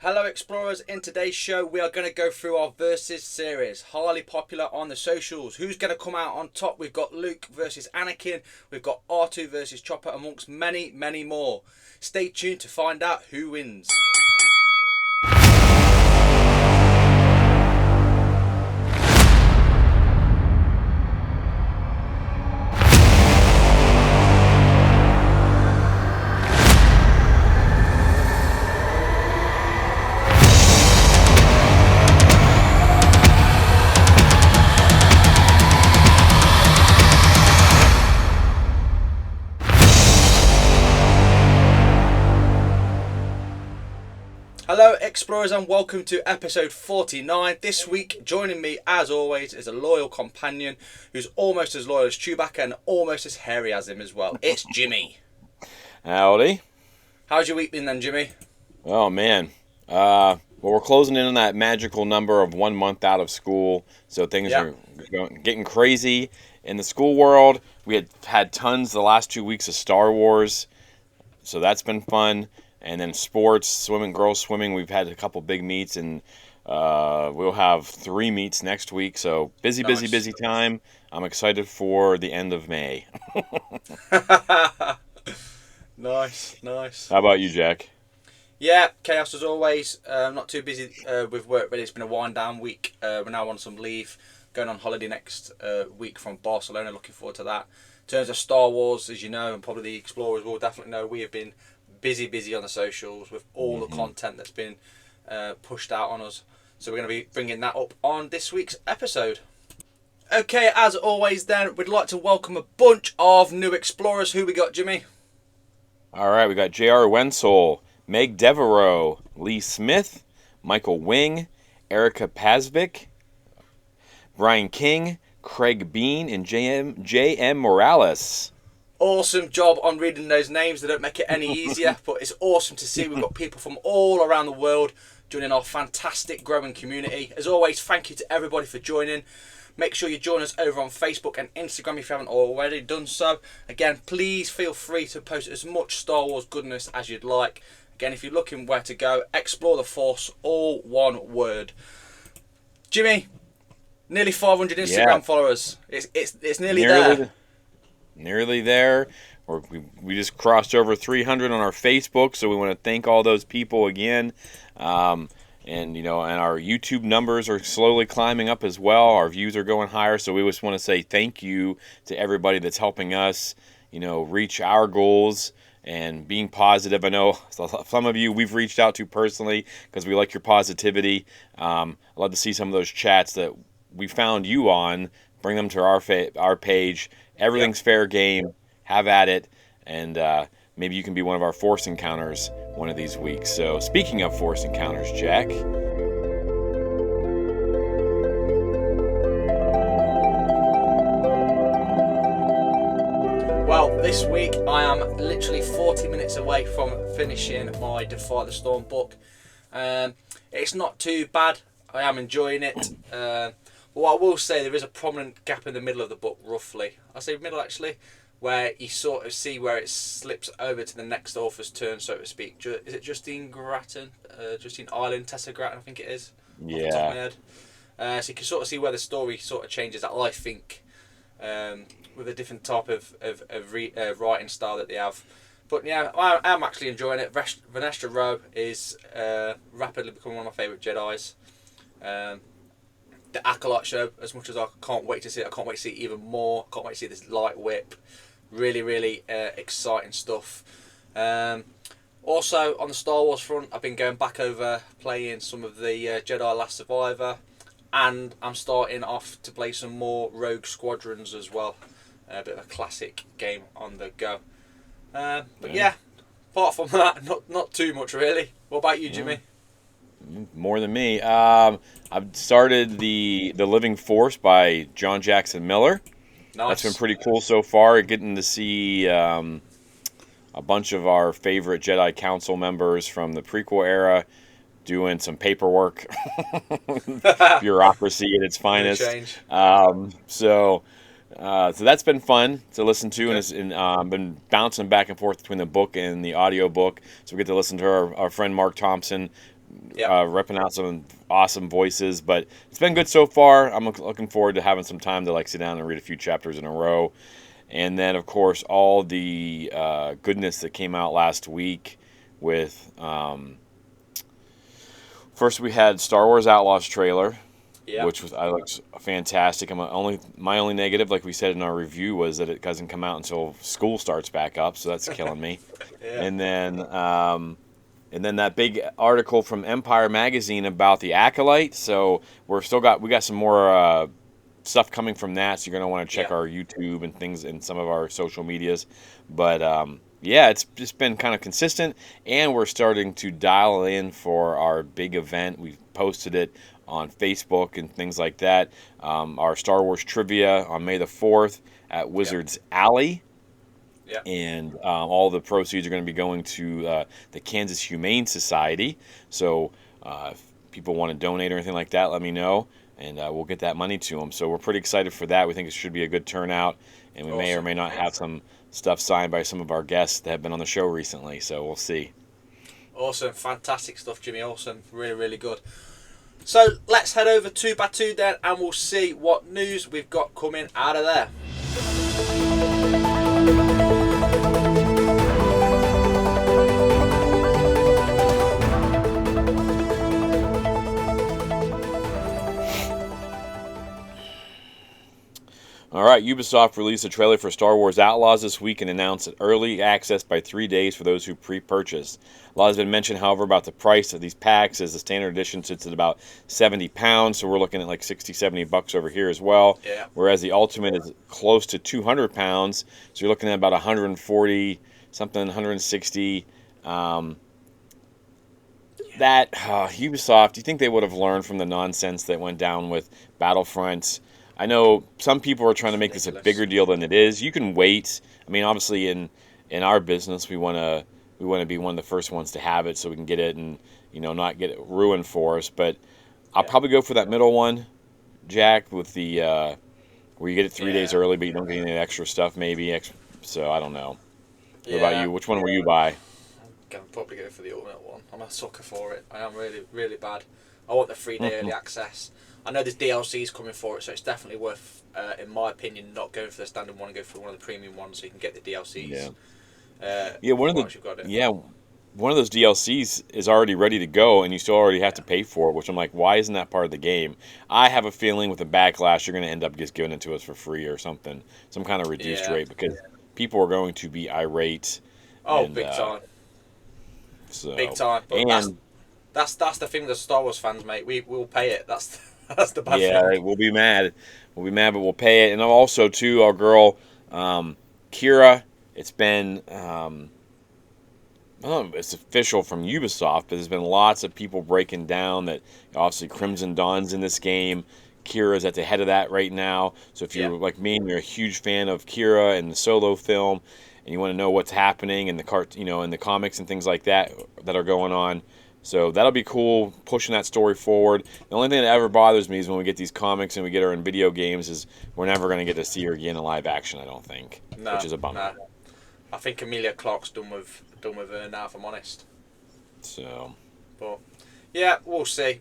Hello Explorers, in today's show we are going to go through our Versus series, highly popular on the socials. Who's going to come out on top? We've got Luke versus Anakin, we've got R2 versus Chopper, amongst many, many more. Stay tuned to find out who wins. Hello Explorers and welcome to episode 49. This week joining me as always is a loyal companion who's almost as loyal as Chewbacca and almost as hairy as him as well. It's Jimmy. Howdy. How's your week been then, Jimmy? Oh man. Well, we're closing in on that magical number of 1 month out of school, so things are getting crazy in the school world. We had tons the last 2 weeks of Star Wars, so that's been fun. And then sports, swimming, girls swimming, we've had a couple big meets, and we'll have 3 meets next week. So busy time. I'm excited for the end of May. Nice. How about you, Jack? Yeah, chaos as always. Not too busy with work, really. It's been a wind down week. We're now on some leave, going on holiday next week from Barcelona. Looking forward to that. In terms of Star Wars, as you know, and probably the Explorers will definitely know, we have been busy on the socials with all the content that's been pushed out on us. So we're going to be bringing that up on this week's episode. Okay, as always then, we'd like to welcome a bunch of new Explorers. Who we got, Jimmy? All right, we got J.R. Wenzel, Meg Devereaux, Lee Smith, Michael Wing, Erica Pazvik, Brian King, Craig Bean, and J.M. Morales. Awesome job on reading those names. They don't make it any easier, but it's awesome to see we've got people from all around the world joining our fantastic growing community. As always, thank you to everybody for joining. Make sure you join us over on Facebook and Instagram if you haven't already done so. Again, please feel free to post as much Star Wars goodness as you'd like. Again, if you're looking where to go, Explore the Force, all one word. Jimmy, nearly 500 Instagram followers. It's nearly there. Nearly there. We just crossed over 300 on our Facebook, so we want to thank all those people again. And our YouTube numbers are slowly climbing up as well. Our views are going higher, so we just want to say thank you to everybody that's helping us, reach our goals and being positive. I know some of you we've reached out to personally because we like your positivity. I'd love to see some of those chats that we found you on. Bring them to our page. Everything's fair game. Have at it. And maybe you can be one of our Force Encounters one of these weeks. So speaking of Force Encounters, Jack. Well, this week I am literally 40 minutes away from finishing my Defy the Storm book. It's not too bad. I am enjoying it. Well, I will say there is a prominent gap in the middle of the book, roughly. I say middle, actually, where you sort of see where it slips over to the next author's turn, so to speak. Is it Justine Grattan? Justine Ireland, Tessa Grattan, I think it is. Yeah. Off the top of my head. So you can sort of see where the story sort of changes, I think, with a different type of writing style that they have. But yeah, I am actually enjoying it. Vanessa Rowe is rapidly becoming one of my favourite Jedis. The Acolyte show, as much as I can't wait to see it, I can't wait to see it even more. I can't wait to see this light whip. Really exciting stuff. Also, on the Star Wars front, I've been going back over playing some of the Jedi Last Survivor, and I'm starting off to play some more Rogue Squadrons as well. A bit of a classic game on the go. But yeah, apart from that, not too much really. What about you, Jimmy? More than me. I've started the Living Force by John Jackson Miller. Nice. That's been pretty cool so far. Getting to see a bunch of our favorite Jedi Council members from the prequel era doing some paperwork, bureaucracy at its finest. So that's been fun to listen to, and I've been bouncing back and forth between the book and the audio book. So we get to listen to our friend Mark Thompson repping out some awesome voices. But it's been good so far. I'm looking forward to having some time to like sit down and read a few chapters in a row. And then, of course, all the goodness that came out last week with... first, we had Star Wars Outlaws trailer, which looks fantastic. My only negative, like we said in our review, was that it doesn't come out until school starts back up, so that's killing me. And then that big article from Empire Magazine about the Acolyte. So we got some more stuff coming from that. So you're gonna want to check our YouTube and things and some of our social medias. But it's just been kind of consistent, and we're starting to dial in for our big event. We've posted it on Facebook and things like that. Our Star Wars trivia on May the 4th at Wizards Alley. And all the proceeds are going to be going to the Kansas Humane Society. So if people want to donate or anything like that, let me know, and we'll get that money to them. So we're pretty excited for that. We think it should be a good turnout, and we may or may not have some stuff signed by some of our guests that have been on the show recently. So we'll see. Awesome. Fantastic stuff, Jimmy. Awesome. Really, really good. So let's head over to Batu then, and we'll see what news we've got coming out of there. All right, Ubisoft released a trailer for Star Wars Outlaws this week and announced early access by 3 days for those who pre-purchased. A lot has been mentioned, however, about the price of these packs, as the standard edition sits at about £70, so we're looking at like $60-70 over here as well. Whereas the Ultimate is close to £200, so you're looking at about 140 something, 160. Ubisoft, do you think they would have learned from the nonsense that went down with Battlefront? I know some people are trying to make this a bigger deal than it is. You can wait. I mean, obviously, in our business, we want to be one of the first ones to have it, so we can get it and not get it ruined for us. But I'll probably go for that middle one, Jack, with the where you get it 3 days early, but you don't get any extra stuff. So I don't know. What about you? Which one will you buy? I'm gonna probably go for the Ultimate one. I'm a sucker for it. I am really, really bad. I want the 3-day early access. I know there's DLCs coming for it, so it's definitely worth, in my opinion, not going for the standard one and go for one of the premium ones so you can get the DLCs. One of those DLCs is already ready to go, and you still already have to pay for it, which I'm like, why isn't that part of the game? I have a feeling with the backlash, you're going to end up just giving it to us for free or something, some kind of reduced rate, because people are going to be irate. Big time. So, big time. But that's the thing with the Star Wars fans, mate. We'll pay it. That's the bad thing. Yeah, we'll be mad. But we'll pay it. And also, too, our girl, Kira, it's been, it's official from Ubisoft, but there's been lots of people breaking down that obviously Crimson Dawn's in this game. Kira's at the head of that right now. So if you're like me and you're a huge fan of Kira and the Solo film, and you want to know what's happening in the in the comics and things like that are going on. So that'll be cool, pushing that story forward. The only thing that ever bothers me is when we get these comics and we get her in video games is we're never going to get to see her again in live action, I don't think, which is a bummer. No. I think Emilia Clarke's done with her now, if I'm honest. So. But, yeah, we'll see.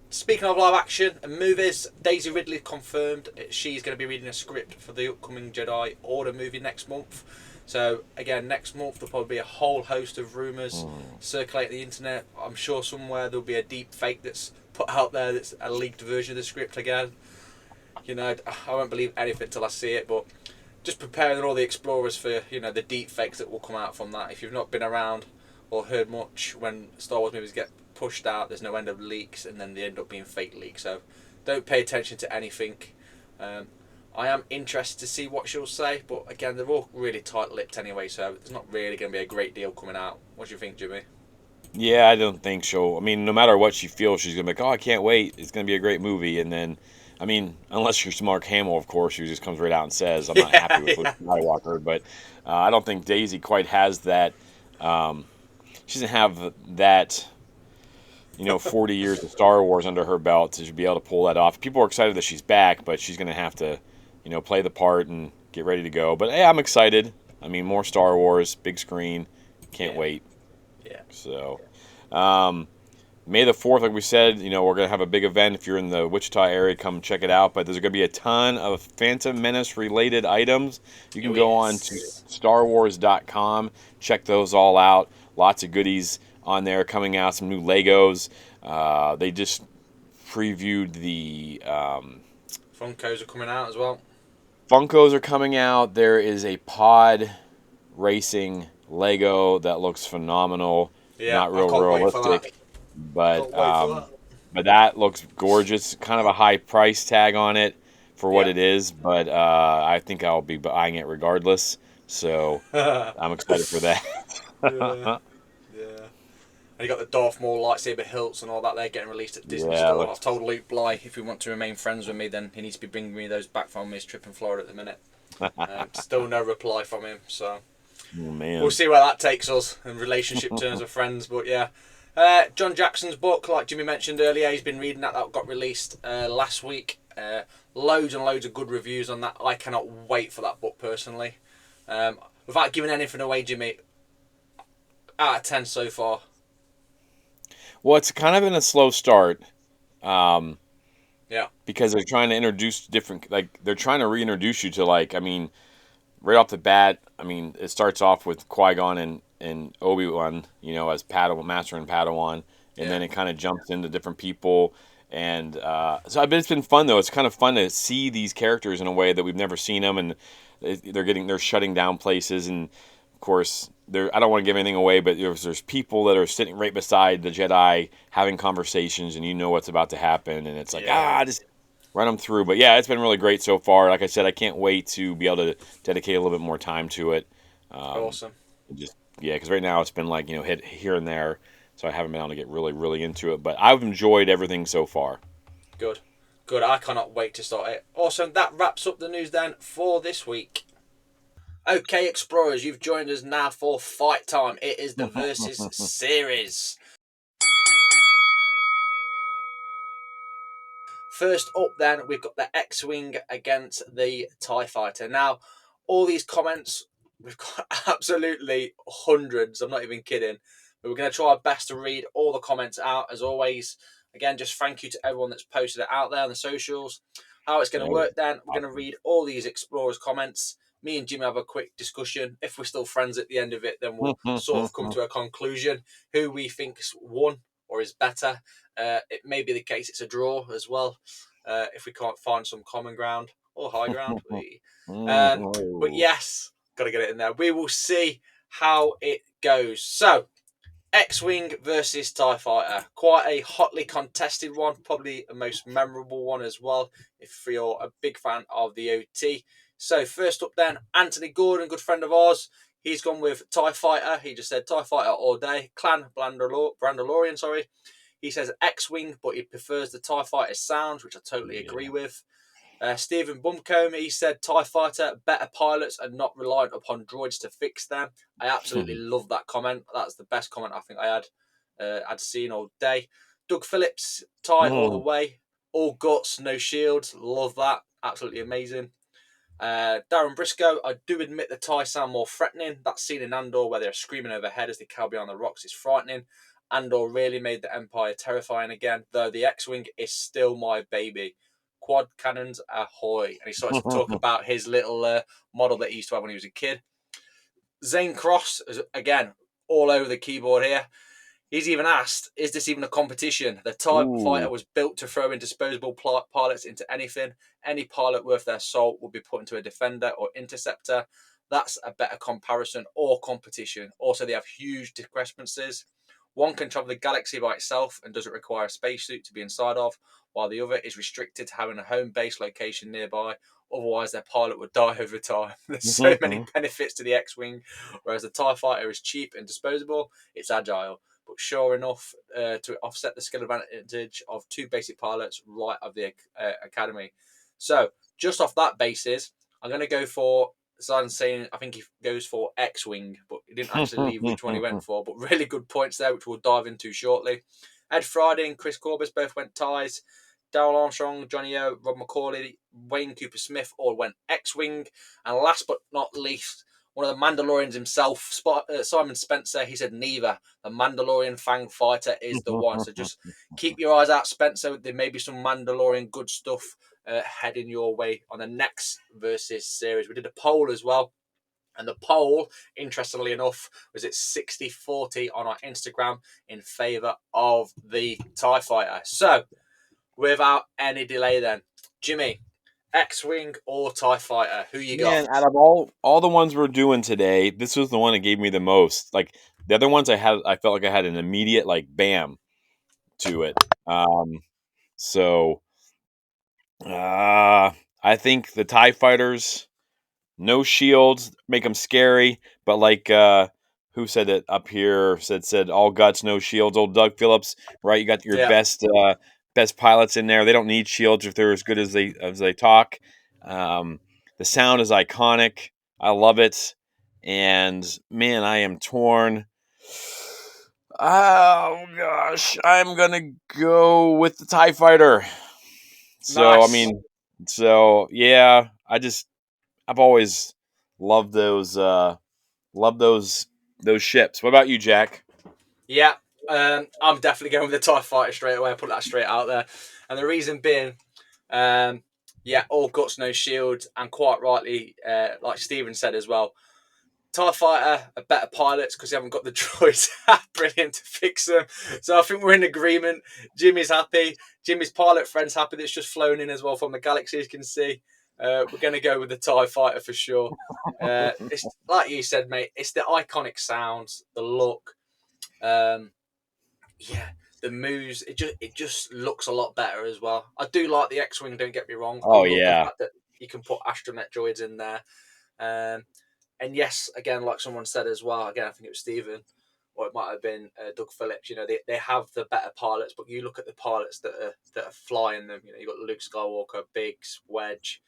Speaking of live action and movies, Daisy Ridley confirmed she's going to be reading a script for the upcoming Jedi Order movie next month. So, again, next month there'll probably be a whole host of rumours circulating the internet. I'm sure somewhere there'll be a deep fake that's put out there that's a leaked version of the script again. I won't believe anything till I see it, but just preparing all the explorers for, the deep fakes that will come out from that. If you've not been around or heard much when Star Wars movies get pushed out, there's no end of leaks, and then they end up being fake leaks. So, don't pay attention to anything. I am interested to see what she'll say, but again, they're all really tight-lipped anyway, so there's not really going to be a great deal coming out. What do you think, Jimmy? Yeah, I don't think she'll... I mean, no matter what she feels, she's going to be like, I can't wait. It's going to be a great movie. And then, unless you're Mark Hamill, of course, who just comes right out and says, I'm not happy with Luke Skywalker. But I don't think Daisy quite has that... she doesn't have that... 40 years of Star Wars under her belt to be able to pull that off. People are excited that she's back, but she's going to have to... play the part and get ready to go. But, hey, I'm excited. More Star Wars, big screen. Can't wait. Yeah. So, May the 4th, like we said, we're going to have a big event. If you're in the Wichita area, come check it out. But there's going to be a ton of Phantom Menace related items. You can Oh, go on to yes. StarWars.com, check those all out. Lots of goodies on there coming out, some new Legos. They just previewed the Funkos are coming out as well. Funkos are coming out. There is a pod racing Lego that looks phenomenal. Yeah, Not I real can't wait for that. realistic, but Can't wait for that. but that looks gorgeous. Kind of a high price tag on it for what Yeah. it is, but I think I'll be buying it regardless. So I'm excited for that. Yeah. Yeah. And you got the Darth Maul lightsaber hilts and all that. They're getting released at Disney Yeah, Store. I've told Luke Bly if he wants to remain friends with me, then he needs to be bringing me those back from his trip in Florida at the minute. Still no reply from him, so oh, man. we'll see where that takes us in relationship terms of friends. But yeah, John Jackson's book, like Jimmy mentioned earlier, he's been reading that. That got released last week. Loads and loads of good reviews on that. I cannot wait for that book personally. Without giving anything away, Jimmy, out of 10 so far. Well, it's kind of been a slow start. Yeah. Because they're trying to introduce different, like they're trying to reintroduce you to, like, I mean, right off the bat, I mean, it starts off with Qui-Gon and Obi-Wan, as Padawan, Master and Padawan, and then it kind of jumps into different people, and so I bet it's been fun though. It's kind of fun to see these characters in a way that we've never seen them, and they're shutting down places, and of course, I don't want to give anything away, but there's people that are sitting right beside the Jedi having conversations, and you know what's about to happen, and it's like, just run them through. But yeah, it's been really great so far. Like I said, I can't wait to be able to dedicate a little bit more time to it. Awesome. Because right now it's been like, hit here and there, so I haven't been able to get really, really into it. But I've enjoyed everything so far. Good. I cannot wait to start it. Awesome. That wraps up the news then for this week. Okay, Explorers, you've joined us now for fight time. It is the Versus series. First up then, we've got the X-Wing against the TIE Fighter. Now, all these comments, we've got absolutely hundreds, I'm not even kidding. But we're going to try our best to read all the comments out, as always. Again, just thank you to everyone that's posted it out there on the socials. How it's going to work then, we're going to read all these Explorers comments. Me and Jimmy have a quick discussion. If we're still friends at the end of it, then we'll sort of come to a conclusion. Who we think's won or is better. It may be the case it's a draw as well, if we can't find some common ground or high ground. But yes, got to get it in there. We will see how it goes. So, X-Wing versus TIE Fighter. Quite a hotly contested one. Probably the most memorable one as well, if you're a big fan of the OT. So, first up then, Anthony Gordon, good friend of ours. He's gone with TIE Fighter. He just said TIE Fighter all day. Clan Brandalorian, sorry. He says X-Wing, but he prefers the TIE Fighter's sounds, which I totally agree with. Stephen Bumcombe, he said TIE Fighter, better pilots and not reliant upon droids to fix them. I absolutely love that comment. That's the best comment I think I'd seen all day. Doug Phillips, TIE all the way. All guts, no shields. Love that. Absolutely amazing. Darren Briscoe, I do admit the TIE sound more threatening. That scene in Andor where they're screaming overhead as they cow behind the rocks is frightening. Andor really made the Empire terrifying again, though the X-Wing is still my baby. Quad cannons ahoy. And he starts to talk about his little model that he used to have when he was a kid. Zane Cross, again, all over the keyboard here. He's even asked, is this even a competition? The TIE Fighter was built to throw in disposable pilots into anything. Any pilot worth their salt would be put into a Defender or Interceptor. That's a better comparison or competition. Also, they have huge discrepancies. One can travel the galaxy by itself and doesn't require a spacesuit to be inside of, while the other is restricted to having a home base location nearby. Otherwise, their pilot would die over time. There's so many benefits to the X-Wing, whereas the TIE Fighter is cheap and disposable. It's agile. But sure enough, to offset the skill advantage of two basic pilots right of the academy. So, just off that basis, I'm going to go for, so I'm saying I think he goes for X-Wing, but he didn't actually leave which one he went for. But really good points there, which we'll dive into shortly. Ed Friday and Chris Corbis both went ties. Daryl Armstrong, Johnny O, Rob McCauley, Wayne Cooper Smith all went X-Wing. And last but not least, one of the Mandalorians himself, Simon Spencer, he said neither. The Mandalorian Fang Fighter is the one. So just keep your eyes out, Spencer. There may be some Mandalorian good stuff heading your way on the next Versus series. We did a poll as well. And the poll, interestingly enough, was at 60-40 on our Instagram in favour of the TIE Fighter. So, without any delay then, Jimmy, X-Wing or TIE Fighter, who you got? Man, out of all the ones we're doing today, this was the one that gave me the most. Like the other ones, I felt like I had an immediate like bam to it. So I think the TIE Fighters, no shields, make them scary. But like who said it up here? Said all guts, no shields. Old Doug Phillips, right? You got your Yeah, best pilots in there. They don't need shields if they're as good as they talk. Um, the sound is iconic. I love it. And man, I am torn. Oh gosh, I'm gonna go with the TIE Fighter. So I nice. mean, so yeah, I've always loved those ships. What about you, Jack? Yeah, I'm definitely going with the TIE Fighter straight away. I put that straight out there. And the reason being, yeah, all guts, no shield. And quite rightly, like Stephen said as well, TIE Fighter are better pilots because they haven't got the droids brilliant to fix them. So I think we're in agreement. Jimmy's happy. Jimmy's pilot friend's happy that's just flown in as well from the galaxy, as you can see. We're going to go with the TIE Fighter for sure. It's like you said, mate, it's the iconic sounds, the look. Um, yeah, the moves. It just looks a lot better as well. I do like the X-Wing, don't get me wrong. I Oh love the yeah. fact that you can put astronaut droids in there. And yes, again, like someone said as well, again, I think it was Stephen, or it might have been Doug Phillips. You know, they have the better pilots, but you look at the pilots that are flying them. You know, you've got Luke Skywalker, Biggs, Wedge.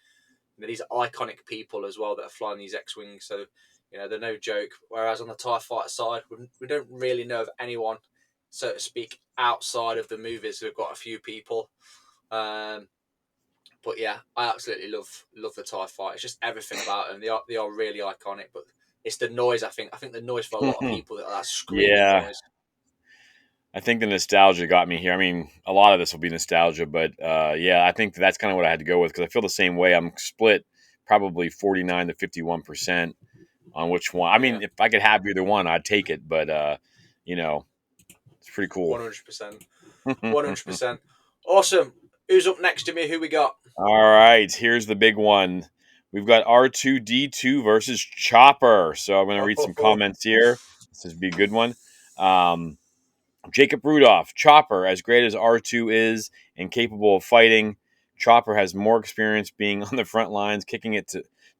You know, these are iconic people as well that are flying these X-wings. So, you know, they're no joke. Whereas on the TIE Fighter side, we don't really know of anyone, so to speak, outside of the movies. We've got a few people. Um, but yeah, I absolutely love the TIE Fighter. It's just everything about them. They are really iconic. But it's the noise. I think the noise for a lot of people that screaming Yeah. noise. I think the nostalgia got me here. I mean, a lot of this will be nostalgia, but yeah, I think that's kind of what I had to go with because I feel the same way. I'm split probably 49 to 51% on which one. I Yeah, mean, if I could have either one, I'd take it, but you know, it's pretty cool. 100%, 100%. Awesome. Who's up next to me? Who we got? All right, here's the big one. We've got R2D2 versus Chopper. So I'm going to read some Oh, comments here. This is be a good one. Um, Jacob Rudolph, Chopper, as great as R2 is and capable of fighting, Chopper has more experience being on the front lines, kicking it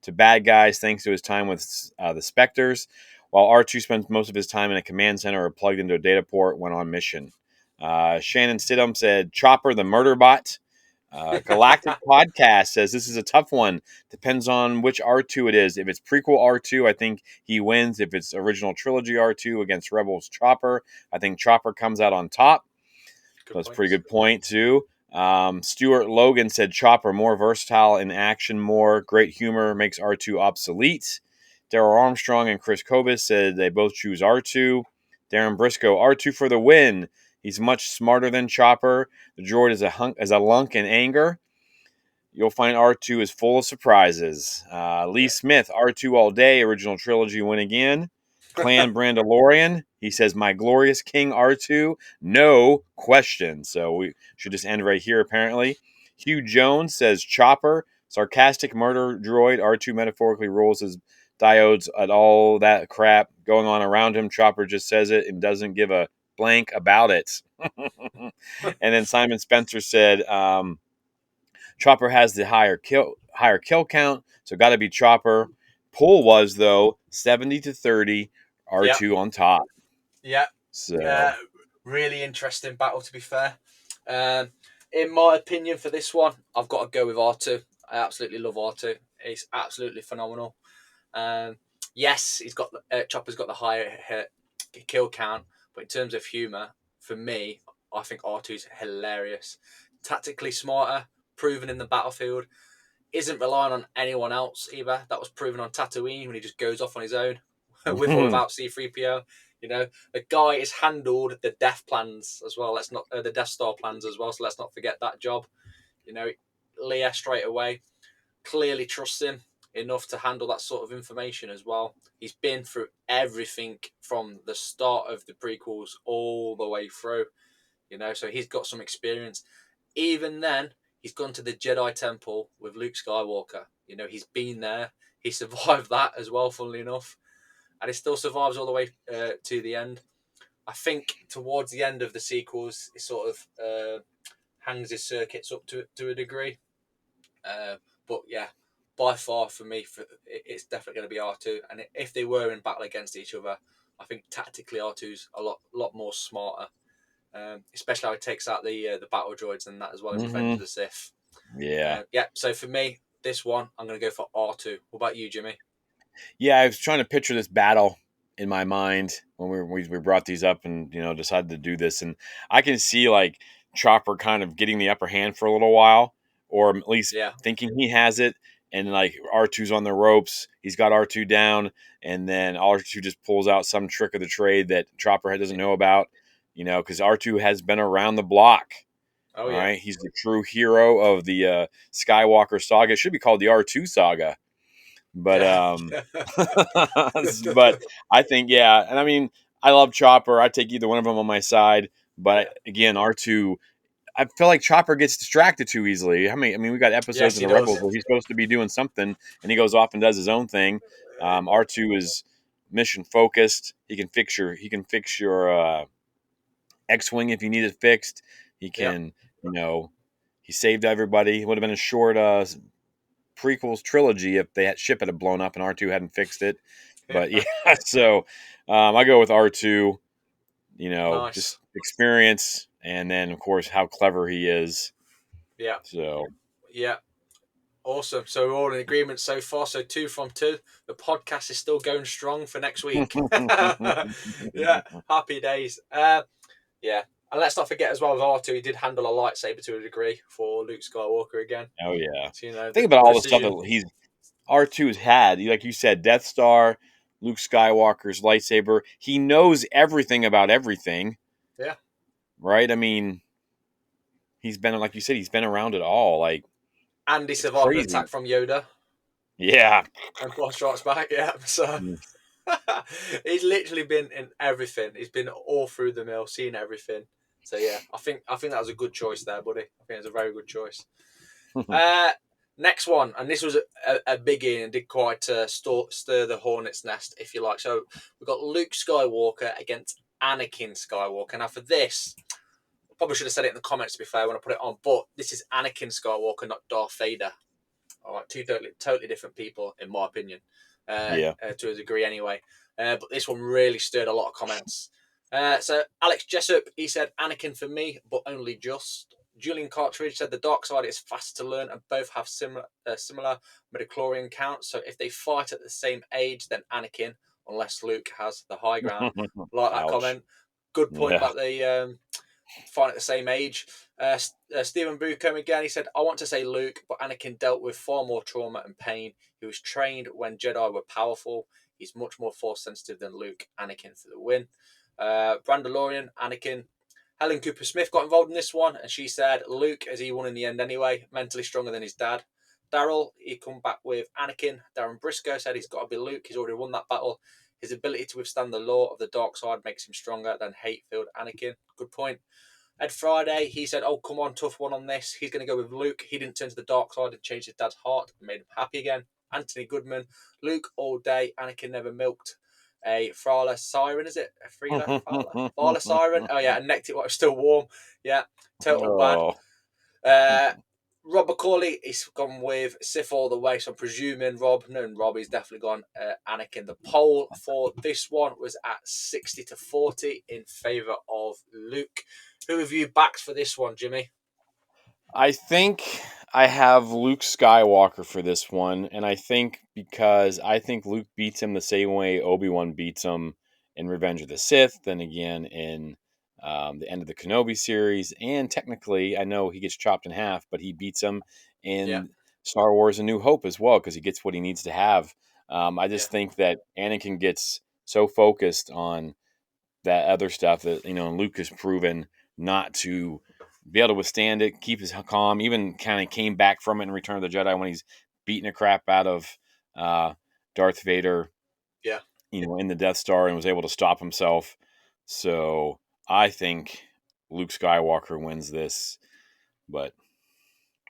to bad guys thanks to his time with the Spectres, while R2 spends most of his time in a command center or plugged into a data port when on mission. Shannon Stidham said, Chopper, the murder bot. Galactic Podcast says this is a tough one. Depends on which R2 it is. If it's prequel R2, I think he wins. If it's original trilogy R2 against Rebels Chopper, I think Chopper comes out on top. good That's a pretty points. good point, too. Stuart Logan said Chopper more versatile in action, more great humor, makes R2 obsolete. Daryl Armstrong and Chris Kobus said they both choose R2. Darren Briscoe, R2 for the win. He's much smarter than Chopper. The droid is a lunk in anger. You'll find R2 is full of surprises. Lee Yeah. Smith, R2 all day, original trilogy win again. Clan Brandalorian, he says, my glorious King R2, no question. So we should just end right here, apparently. Hugh Jones says, Chopper, sarcastic murder droid, R2 metaphorically rolls his diodes at all that crap going on around him. Chopper just says it and doesn't give a blank about it. And then Simon Spencer said, Chopper has the higher kill count, so got to be Chopper. Poll was though 70-30, Yeah. R2 on top. Yeah. So Really interesting battle, to be fair. Um, in my opinion, for this one, I've got to go with R2. I absolutely love R2. He's absolutely phenomenal. Um, yes, Chopper's got the higher kill count, but in terms of humour, for me, I think R2's hilarious. Tactically smarter, proven in the battlefield. isn't relying on anyone else either. That was proven on Tatooine when he just goes off on his own with or without C-3PO. You know, the guy has handled the Death plans as well. Let's not the Death Star plans as well. So let's not forget that job. You know, Leia straight away clearly trusts him enough to handle that sort of information as well. He's been through everything from the start of the prequels all the way through. You know, so he's got some experience. Even then, he's gone to the Jedi Temple with Luke Skywalker. You know, he's been there. He survived that as well, funnily enough. And he still survives all the way to the end. I think towards the end of the sequels, he sort of hangs his circuits up to a degree. But yeah, by far for me, it's definitely going to be R2. And if they were in battle against each other, I think tactically R2's a lot more smarter. Especially how he takes out the battle droids and that as well in Revenge of the Sith. Yeah. Yeah, so for me, this one, I'm going to go for R2. What about you, Jimmy? Yeah, I was trying to picture this battle in my mind when we brought these up and decided to do this, and I can see like Chopper kind of getting the upper hand for a little while, or at least Yeah. thinking he has it, and like R2's on the ropes, he's got R2 down, and then R2 just pulls out some trick of the trade that Chopper doesn't know about, because R2 has been around the block. Oh, all yeah. right, he's the true hero of the Skywalker saga. It should be called the R2 saga. But Yeah. but I think, yeah, and I mean, I love Chopper. I take either one of them on my side. But Yeah. again, R2, I feel like Chopper gets distracted too easily. I mean, we got episodes Yes, in he the does. Rebels where he's supposed to be doing something, and he goes off and does his own thing. R2 is mission focused. He can fix your X-wing if you need it fixed. He Yeah. can, he saved everybody. It would have been a short prequels trilogy if that ship had blown up and R2 hadn't fixed it. But yeah, so I go with R2, Nice. just experience, and then of course how clever he is. Yeah. So Yeah. Awesome. So we're all in agreement so far. So 2 from 2. The podcast is still going strong for next week. Yeah. Happy days. Yeah. And let's not forget as well with R2, he did handle a lightsaber to a degree for Luke Skywalker again. oh yeah, So, you know, think the about all the stuff precision. that he's R2's had. Like you said, Death Star, Luke Skywalker's lightsaber. He knows everything about everything. Yeah. Right? I mean, he's been, like you said, he's been around it all. Like, And he it's survived an crazy. attack from Yoda. Yeah. Empire Strikes Back, yeah. So he's literally been in everything. He's been all through the mill, seen everything. So yeah, I think that was a good choice there, buddy. I think it's a very good choice. Next one, and this was a biggie and did quite stir the hornet's nest, if you like. So we've got Luke Skywalker against Anakin Skywalker. Now for this, I probably should have said it in the comments to be fair when I put it on, but this is Anakin Skywalker, not Darth Vader. All right, two totally different people, in my opinion, Yeah. to a degree anyway. But this one really stirred a lot of comments. So Alex Jessup, he said, Anakin for me, but only just. Julian Cartridge said the dark side is fast to learn and both have similar midichlorian counts. So if they fight at the same age, then Anakin, unless Luke has the high ground. Like that Ouch. comment. Good point Yeah. about the fight at the same age. Stephen Bucombe again, he said, I want to say Luke, but Anakin dealt with far more trauma and pain. He was trained when Jedi were powerful. He's much more force sensitive than Luke. Anakin for the win. Brandalorian, Anakin. Helen Cooper Smith got involved in this one, and she said Luke, as he won in the end anyway, mentally stronger than his dad. Daryl, he come back with Anakin. Darren Briscoe said he's got to be Luke. He's already won that battle. His ability to withstand the law of the dark side makes him stronger than hate-filled Anakin. Good point. Ed Friday, he said, oh, come on, tough one on this. He's going to go with Luke. He didn't turn to the dark side and change his dad's heart and made him happy again. Anthony Goodman, Luke all day. Anakin never milked a Frala siren, is it? A Frala siren? Oh, yeah, and necked it while it was still warm. Yeah, total bad. Rob McCauley, he's gone with Sith all the way, so I'm presuming knowing Rob, he's definitely gone Anakin. The poll for this one was at 60-40 in favour of Luke. Who have you backed for this one, Jimmy? I think I have Luke Skywalker for this one, and I think because I think Luke beats him the same way Obi-Wan beats him in Revenge of the Sith, then again in the end of the Kenobi series, and technically I know he gets chopped in half, but he beats him in Star Wars: A New Hope as well, because he gets what he needs to have. I Yeah. just think that Anakin gets so focused on that other stuff that Luke has proven not to be able to withstand it, keep his calm. Even kind of came back from it in Return of the Jedi when he's beating the crap out of uh, Darth Vader, Yeah. in the Death Star, and was able to stop himself. So I think Luke Skywalker wins this, but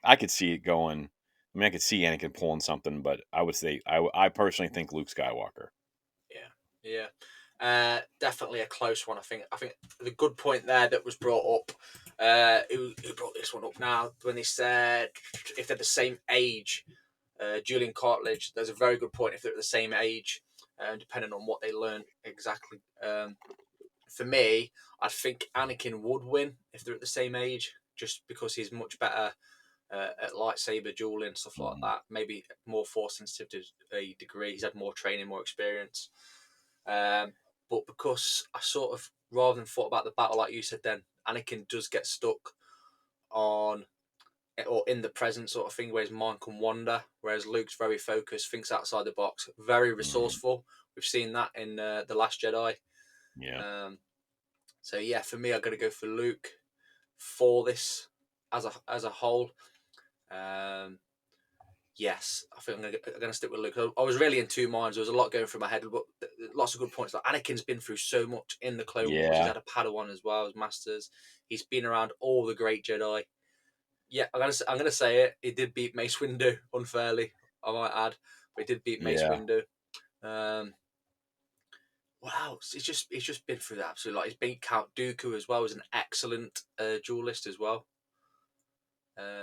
I could see it going. I mean, I could see Anakin pulling something, but I would say I personally think Luke Skywalker. Yeah. Yeah. Definitely a close one. I think the good point there that was brought up. Who brought this one up now? When they said if they're the same age, Julian Cartledge. There's a very good point if they're at the same age, depending on what they learn exactly. For me, I think Anakin would win if they're at the same age, just because he's much better at lightsaber dueling stuff like Mhm. that. Maybe more force sensitive to a degree. He's had more training, more experience. Um, but because I sort of rather than thought about the battle like you said, then Anakin does get stuck on or in the present sort of thing where his mind can wander, whereas Luke's very focused, thinks outside the box, very Mhm. resourceful. We've seen that in the Last Jedi. Yeah. Um, so yeah, for me, I got to go for Luke for this as a whole. Um, yes, I think I'm gonna stick with Luke. I was really in two minds. There was a lot going through my head, but lots of good points. Like Anakin's been through so much in the Clone Wars. He's Yeah. had a Padawan as well as Masters. He's been around all the great Jedi. Yeah, I'm gonna say it. He did beat Mace Windu unfairly, I might add, but he did beat Mace Yeah. Windu. Um, wow, he's just been through that absolutely. Like he's beat Count Dooku as well. He's an excellent duelist as well.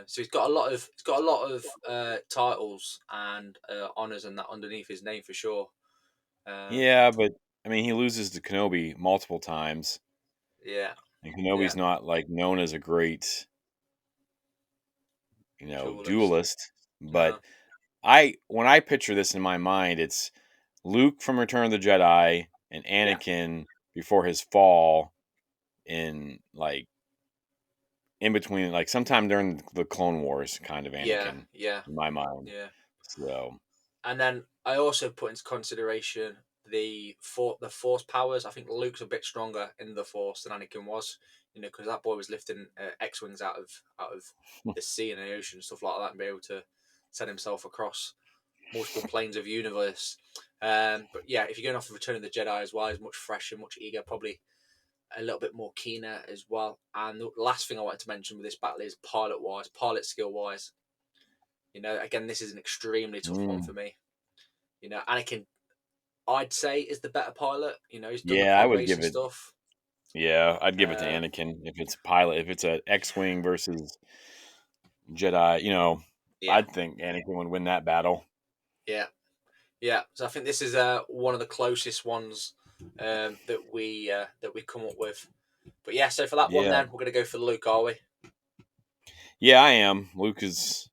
So he's got a lot of titles and honors and that underneath his name for sure. Um, Yeah, but I mean, he loses to Kenobi multiple times, yeah, and yeah, Kenobi's not like known as a great, duelist. duelist. But No, when I picture this in my mind, it's Luke from Return of the Jedi and yeah, Anakin before his fall in like in between, like sometime during the Clone Wars, kind of yeah, Anakin yeah, in my mind. yeah. So And then I also put into consideration the force powers. I think Luke's a bit stronger in the force than Anakin was. Because that boy was lifting X wings out of the sea and the ocean and stuff like that, and be able to send himself across multiple planes of universe. But yeah, if you're going off of Return of the Jedi as well, he's much fresher, much eager, probably a little bit more keener as well. And the last thing I wanted to mention with this battle is pilot wise, pilot skill wise. Again, this is an extremely tough one for mm, me. Anakin, I'd say, is the better pilot. He's done the yeah, I pod would give racing it. stuff. Yeah, I'd give it to Uh, Anakin if it's pilot. If it's a X-wing versus Jedi, yeah, I'd think Anakin would win that battle. yeah, yeah. So I think this is one of the closest ones that we come up with. But yeah, so for that one, Yeah, then we're going to go for Luke, are we? yeah, I am. Luke is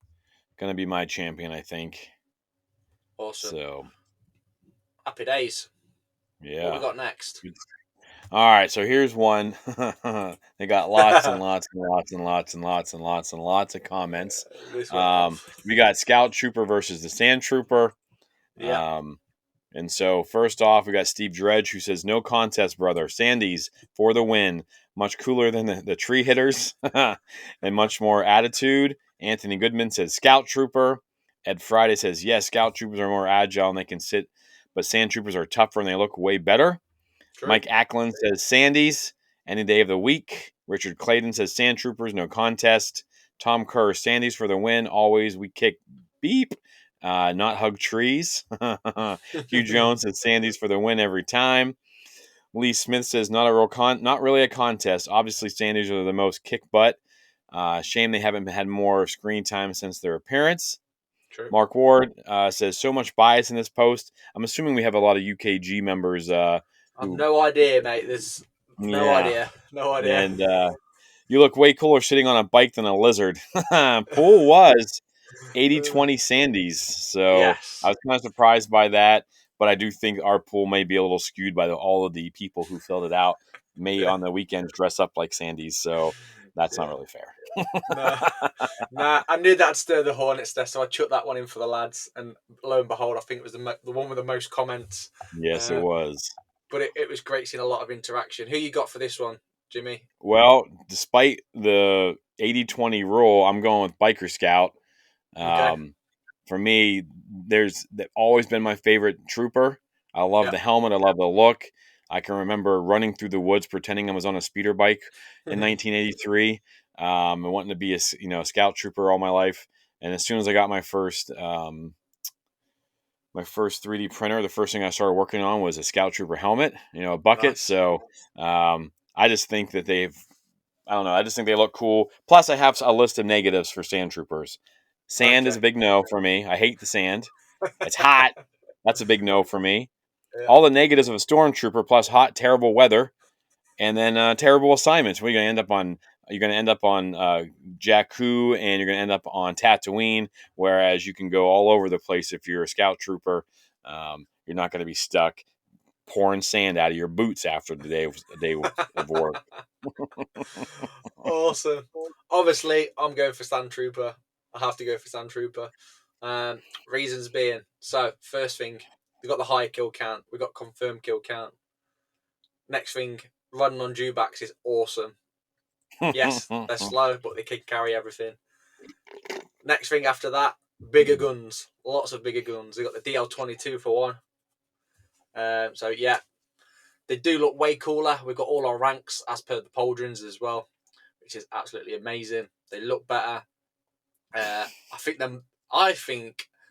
gonna be my champion, I think. Awesome. So Happy days. What we yeah. got next? All right, so here's one. They got lots and lots and lots and lots and lots and lots and lots of comments. This went off. We got Scout Trooper versus the Sandtrooper. Yeah, Um, and so first off, we got Steve Dredge who says, "No contest, brother. Sandy's for the win. Much cooler than the tree hitters and much more attitude." Anthony Goodman says, "Scout Trooper." Ed Friday says, "Yes, Scout Troopers are more agile and they can sit, but Sand Troopers are tougher and they look way better." true. Mike Ackland says Sandy's any day of the week. Richard Clayton says Sand Troopers, no contest. Tom Kerr, Sandy's for the win. Always we kick beep, not hug trees. Hugh Jones says Sandy's for the win every time. Lee Smith says not really a contest. Obviously, Sandy's are the most kick butt. Shame they haven't had more screen time since their appearance. True. Mark Ward says so much bias in this post. I'm assuming we have a lot of UKG members I've who, no idea, mate. There's no yeah, idea. No idea. and you look way cooler sitting on a bike than a lizard. Pool was 80-20 Sandy's, so I Yes. was kind of surprised by that. But I do think our pool may be a little skewed by all of the people who filled it out. May Yeah. on the weekends dress up like Sandy's. So That's not Yeah. really fair. No, nah, I knew that'd stir the hornets there, so I chucked that one in for the lads. And lo and behold, I think it was the one with the most comments. Yes, it was. But it was great seeing a lot of interaction. Who you got for this one, Jimmy? Well, despite the 80-20 rule, I'm going with Biker Scout. Okay. For me, they've always been my favorite trooper. I love Yeah. the helmet. I love the look. I can remember running through the woods pretending I was on a speeder bike in 1983, and wanting to be a scout trooper all my life. And as soon as I got my first 3D printer, the first thing I started working on was a scout trooper helmet, a bucket. Nice. So I just think that I don't know. I just think they look cool. Plus, I have a list of negatives for Sandtroopers. Sand is Okay. a big no for me. I hate the sand. It's hot. That's a big no for me. Yeah. All the negatives of a stormtrooper plus hot, terrible weather, and then terrible assignments. You're going to end up on. You're going to end up on Jakku, and you're going to end up on Tatooine. Whereas you can go all over the place if you're a scout trooper. You're not going to be stuck pouring sand out of your boots after the day of work. Awesome. Obviously, I'm going for Sandtrooper. I have to go for Sandtrooper. Reasons being, so first thing, we got the high kill count. We got confirmed kill count. Next thing, running on dewbacks is awesome. Yes, they're slow, but they can carry everything. Next thing after that, bigger guns. Lots of bigger guns. We got the DL-22 for one. So yeah, they do look way cooler. We've got all our ranks as per the pauldrons as well, which is absolutely amazing. They look better. I think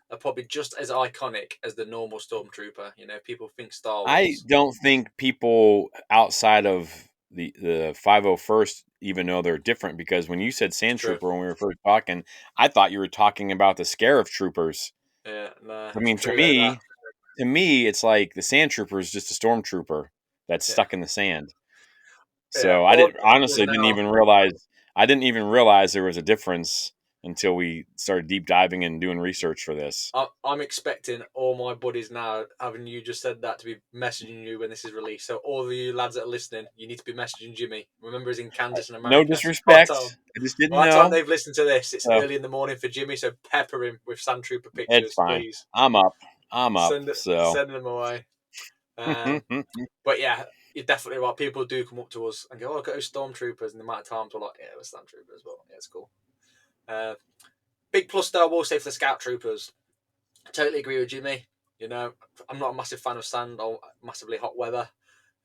they're probably just as iconic as the normal Stormtrooper. People think Star I Wars. don't think people outside of the 501st even know they're different, because when you said It's true. Sandtrooper when we were first talking, I thought you were talking about the Scarif troopers. Yeah, nah, I it's mean, to true though that. me, it's like the Sandtrooper is just a stormtrooper that's Yeah, stuck in the sand. yeah. So I All didn't honestly they didn't are. even realize I didn't even realize there was a difference until we started deep diving and doing research for this. I'm expecting all my buddies now, having you just said that, to be messaging you when this is released. So all of you lads that are listening, you need to be messaging Jimmy. Remember, he's in Kansas in No America. So disrespect, I just didn't by the time know. they've listened to this, it's So early in the morning for Jimmy. So pepper him with Sandtrooper it's pictures, fine. please. I'm up. I'm up. Send So send them away. But yeah, you're definitely right. People do come up to us and go, "Oh, look at those stormtroopers," and the amount of times we're like, "Yeah, we're stormtroopers as well." Yeah, it's cool. Big plus though, I will say, for the scout troopers. I totally agree with Jimmy. I'm not a massive fan of sand or massively hot weather.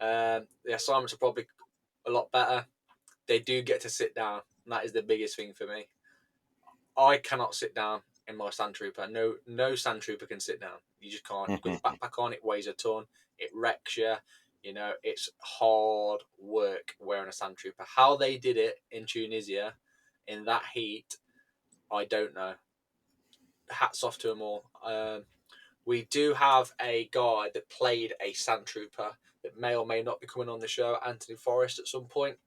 The assignments are probably a lot better. They do get to sit down, and that is the biggest thing for me. I cannot sit down in my Sandtrooper. No Sandtrooper can sit down. You just can't. You've got your backpack on. It weighs a ton. It wrecks you. It's hard work wearing a Sandtrooper. How they did it in Tunisia in that heat, I don't know. Hats off to them all. We do have a guy that played a Sandtrooper that may or may not be coming on the show, Anthony Forrest, at some point.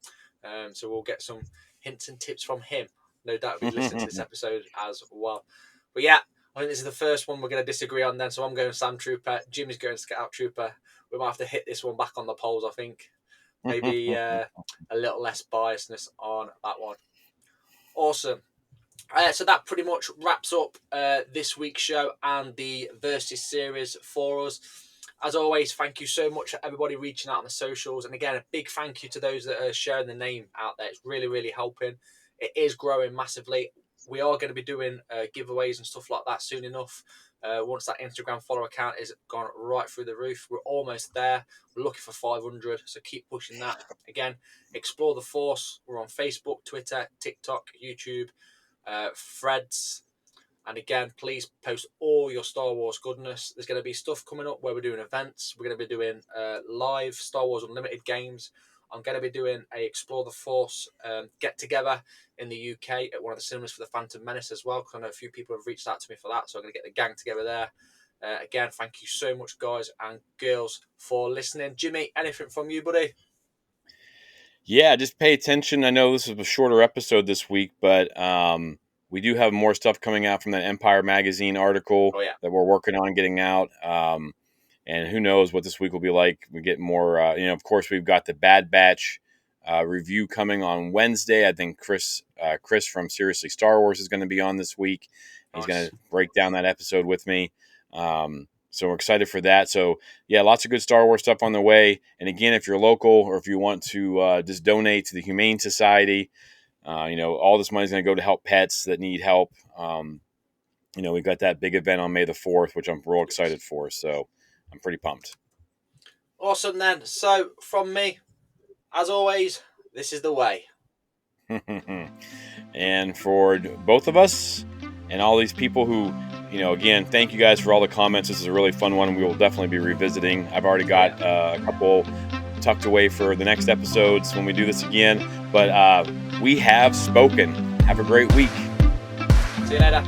So we'll get some hints and tips from him. No doubt if he'd listen to this episode as well. But yeah, I think this is the first one we're going to disagree on then. So I'm going Sandtrooper. Jimmy's going Scout Trooper. We might have to hit this one back on the polls, I think. Maybe a little less biasness on that one. Awesome. So that pretty much wraps up this week's show and the Versus series for us. As always, thank you so much for everybody reaching out on the socials. And again, a big thank you to those that are sharing the name out there. It's really, really helping. It is growing massively. We are going to be doing giveaways and stuff like that soon enough. Once that Instagram follower count is gone right through the roof, we're almost there. We're looking for 500, so keep pushing that. Again, Explore the Force. We're on Facebook, Twitter, TikTok, YouTube, threads. And again, please post all your Star Wars goodness. There's going to be stuff coming up where we're doing events. We're going to be doing live Star Wars Unlimited games. I'm going to be doing a Explore the Force get together in the UK at one of the cinemas for the Phantom Menace as well. Because I know a few people have reached out to me for that, so I'm going to get the gang together there. Again, thank you so much, guys and girls, for listening. Jimmy, anything from you, buddy? Yeah, just pay attention. I know this is a shorter episode this week, but we do have more stuff coming out from that Empire Magazine article that we're working on getting out. And who knows what this week will be like. We get more, of course, we've got the Bad Batch review coming on Wednesday. I think Chris from Seriously Star Wars is going to be on this week. He's going to break down that episode with me. So we're excited for that. So yeah, lots of good Star Wars stuff on the way. And again, if you're local or if you want to just donate to the Humane Society, all this money is going to go to help pets that need help. We've got that big event on May the 4th, which I'm real excited for. So I'm pretty pumped. Awesome then. So from me, as always, this is the way. And for both of us and all these people who, again, thank you guys for all the comments. This is a really fun one. We will definitely be revisiting. I've already got a couple tucked away for the next episodes when we do this again. But we have spoken. Have a great week. See you later.